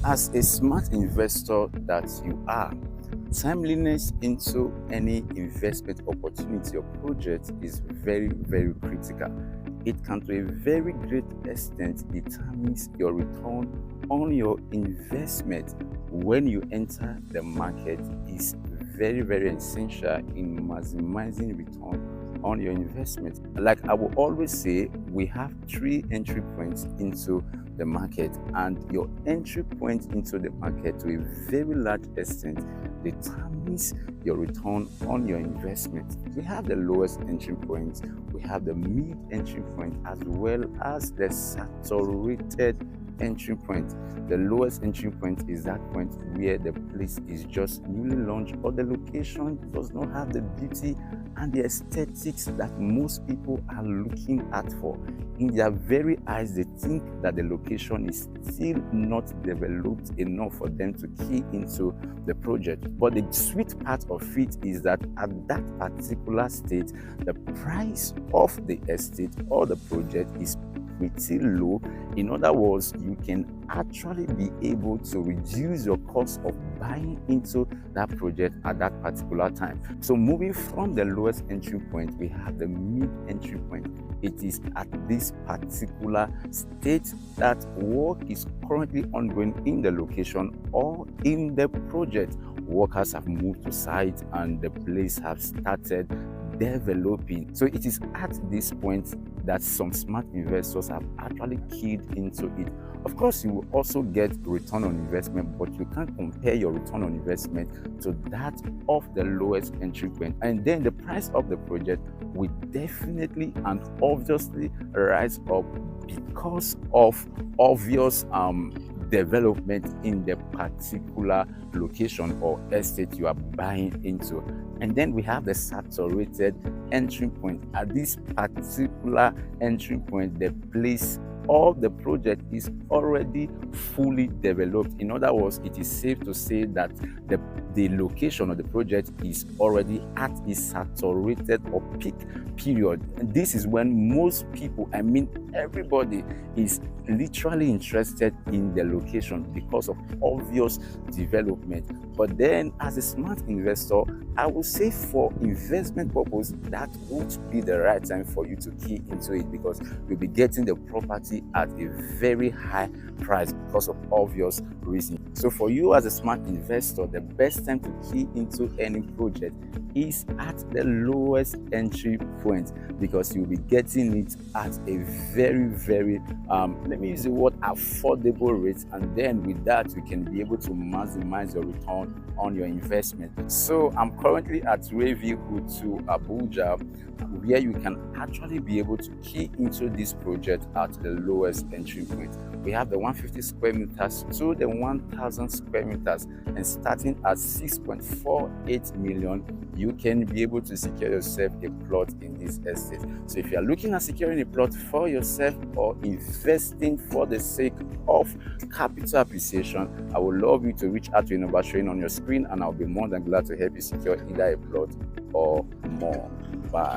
As a smart investor that you are, timeliness into any investment opportunity or project is very, very critical. It can, to a very great extent, determines your return on your investment when you enter the market. Is very, very essential in maximizing return on your investment. Like I will always say, we have three entry points into the market, and your entry point into the market to a very large extent determines your return on your investment. We have the lowest entry point, we have the mid entry point, as well as the saturated entry point. The lowest entry point is that point where the place is just newly launched, or the location does not have the beauty and the aesthetics that most people are looking at for. In their very eyes, they think that the location is still not developed enough for them to key into the project. But the sweet part of it is that at that particular state, the price of the estate or the project is pretty low. In other words, you can actually be able to reduce your cost of buying into that project at that particular time. So moving from the lowest entry point, we have the mid entry point. It is at this particular state that work is currently ongoing in the location or in the project. Workers have moved to site and the place have started developing. So it is at this point that some smart investors have actually keyed into it. Of course, you will also get return on investment, but you can't compare your return on investment to that of the lowest entry point. And then the price of the project will definitely and obviously rise up because of obvious development in the particular location or estate you are buying into. And then we have the saturated entry point. At this particular entry point, the place of the project is already fully developed. In other words, it is safe to say that the location of the project is already at its saturated or peak period. And this is when most people, I mean everybody, is literally interested in the location because of obvious development. But then as a smart investor, I would say for investment purpose, that would be the right time for you to key into it, because you'll be getting the property at a very high price because of obvious reasons. So for you as a smart investor, the best time to key into any project is at the lowest entry point, because you'll be getting it at a very, very let me use the word affordable rate, and then with that you can be able to maximize your return on your investment. So I'm currently at Review to Abuja, where you can actually be able to key into this project at the lowest entry point. We have the 150 square meters to the 1,000 square meters, and starting at 6.48 million, you can be able to secure yourself a plot in this estate. So if you are looking at securing a plot for yourself or investing for the sake of capital appreciation, I would love you to reach out to a number showing on your screen, and I'll be more than glad to help you secure either a plot or more. Bye.